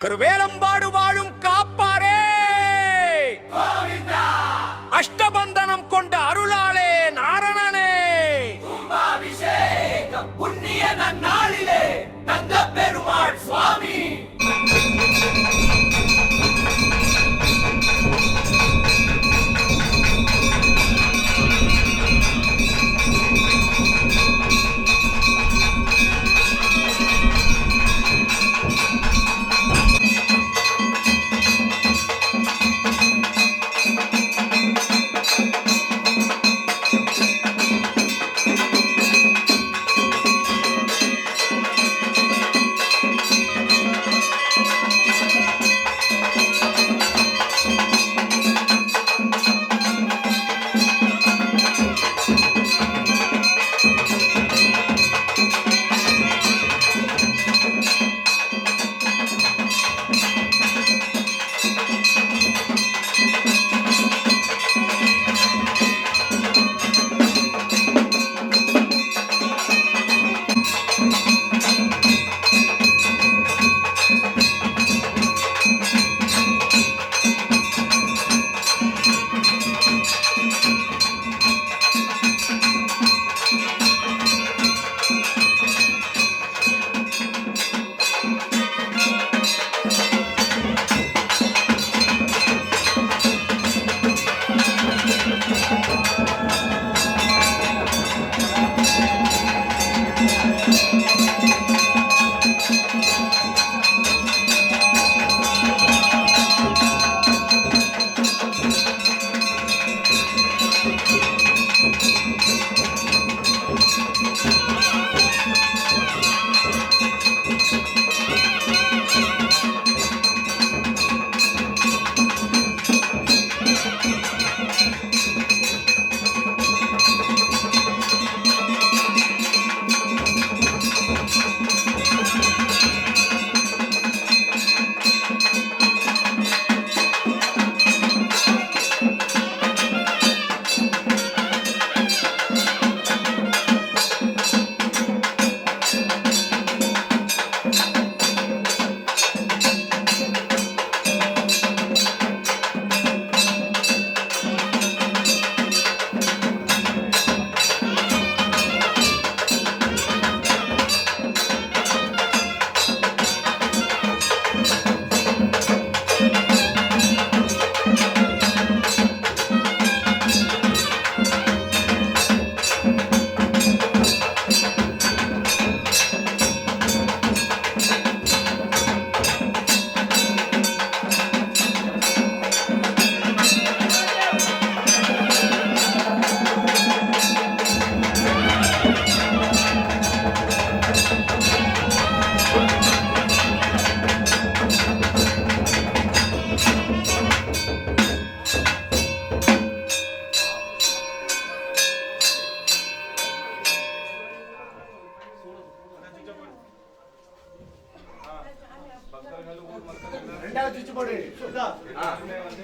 கருவேலம்பாடு வாழும் காப்பாரே, அஷ்டபந்தனம் கொண்ட அருளாலே நாரணனே, கும்பாபிஷேகம் புண்ணிய நன்னாளிலே நந்த பெருமாள் சுவாமி.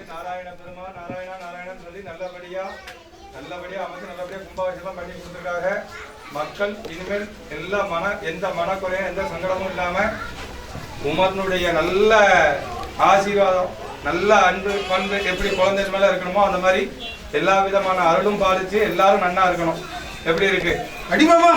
நாராயண பெருமா நாராயணா நாராயணன் சொல்லி நல்லபடியா அமைச்சு நல்லபடியா கும்பாபிஷேகம் பண்ணி கொடுத்துருக்காங்க. மக்கள் இனிமேல் எந்த மனக்குறையும் எந்த சங்கடமும் இல்லாம உமர்னுடைய நல்ல ஆசீர்வாதம் நல்ல அன்பு பண்பு எப்படி குழந்தை மேல இருக்கணுமோ அந்த மாதிரி எல்லா விதமான அருளும் பாலிச்சு எல்லாரும் நன்னா இருக்கணும். எப்படி இருக்கு அடிமாமா?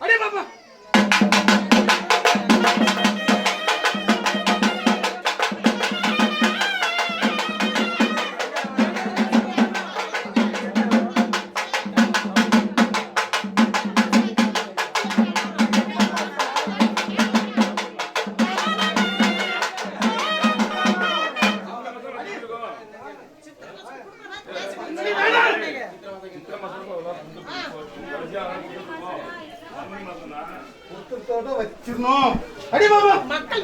அடே பாப்பா வச்சிருந்தோம். அடி பாபா மக்கள்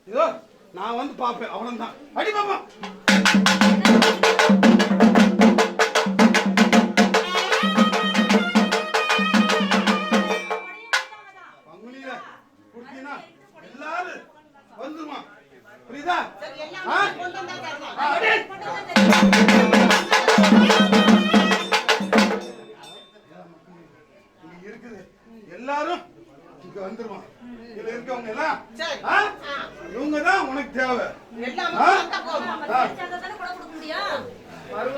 இதோ நான் வந்து பாப்பேன் அவ்வளவுதான். அடி பாப்பா பங்குனியில குடுத்தீங்கன்னா எல்லாரும் வந்துருமா புரியுதா? இங்க இருக்குது எல்லாரும் இங்க வந்துருமா. இதுல இருக்கவங்க எல்லாம் இவங்க தான் உனக்கு தேவை.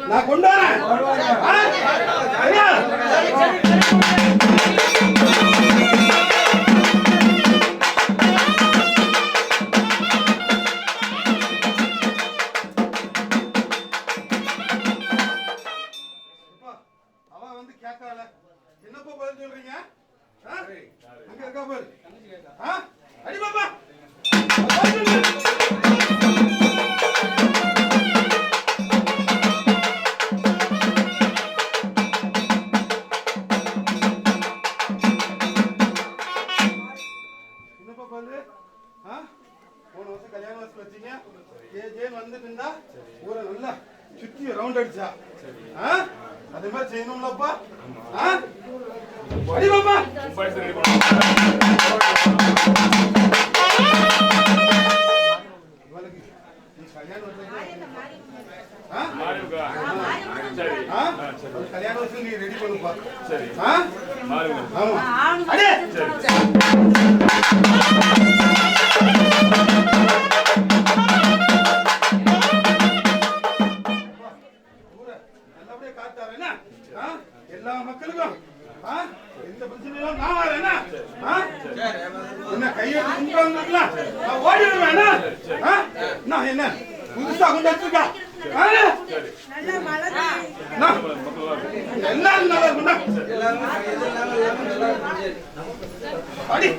நான் கொண்டு வரேன். அவ வந்து கேட்கல என்னப்பா பதில் சொல்றீங்க? அங்க இருக்கா பாரு. அடி பாப்பா என்னப்பா பாரு. போன வருஷம் கல்யாண வருஷம் வச்சீங்க ஜேன் வந்து நின்றா ஊரை நல்லா சுத்தி ரவுண்ட் அடிச்சா. அதே மாதிரி செய்யணும்லப்பா. அடி பாப்பா கல்யாண வருஷம் நீ ரெடி பண்ணுப்பா. சரி அடே நல்லபடியா காத்தாரு என்ன எல்லா மக்களுக்கும் எந்த பிரச்சனையும் நான் வரேன். என்ன கையெழுத்து நான் ஓடி வருவேன். நான் என்ன புதுசா கொண்டு வச்சிருக்கா எல்லாரும் நல்லா இருக்குண்டா. அடி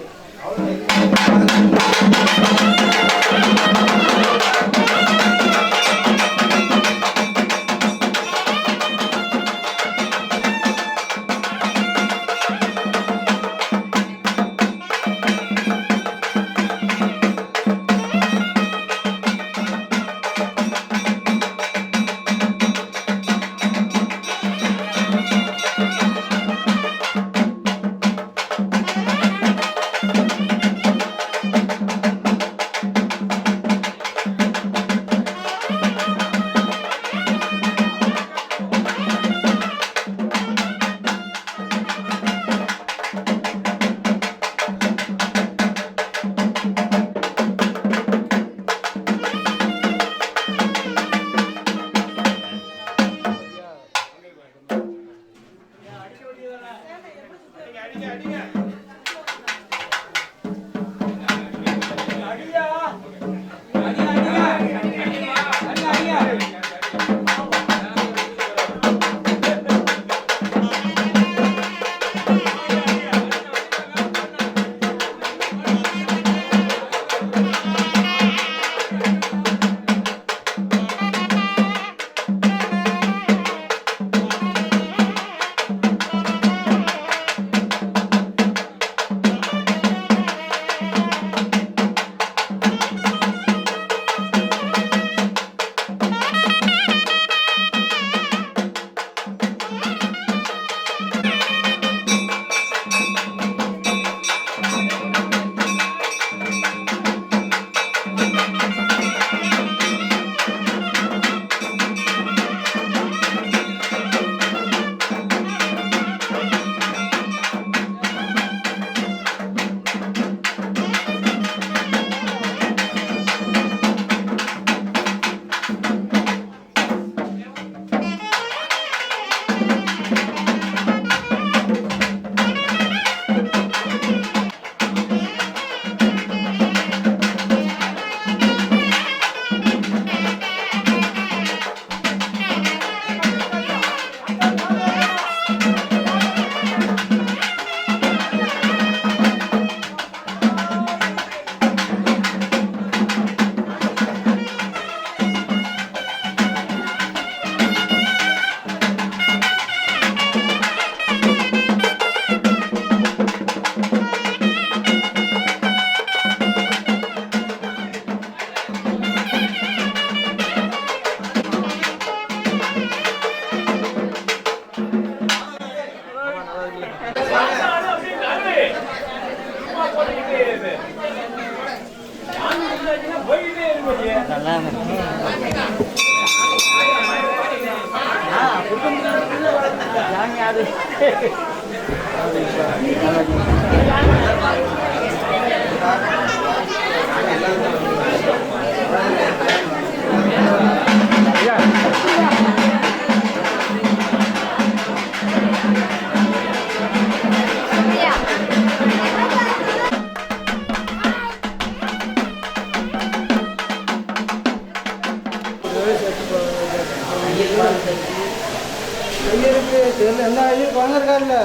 என்ன ஐயர் வாங்கிருக்காருல்ல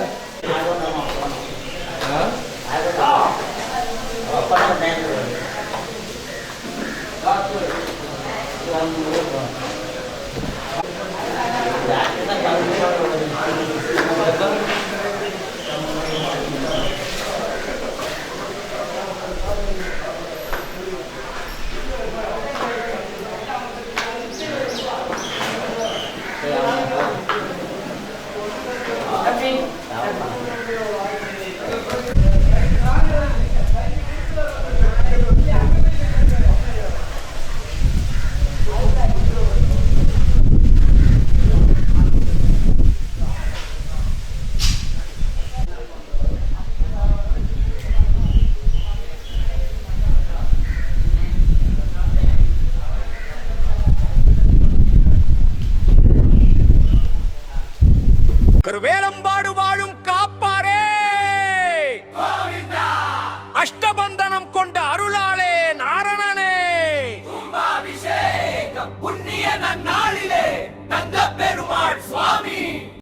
கருவேலம்ப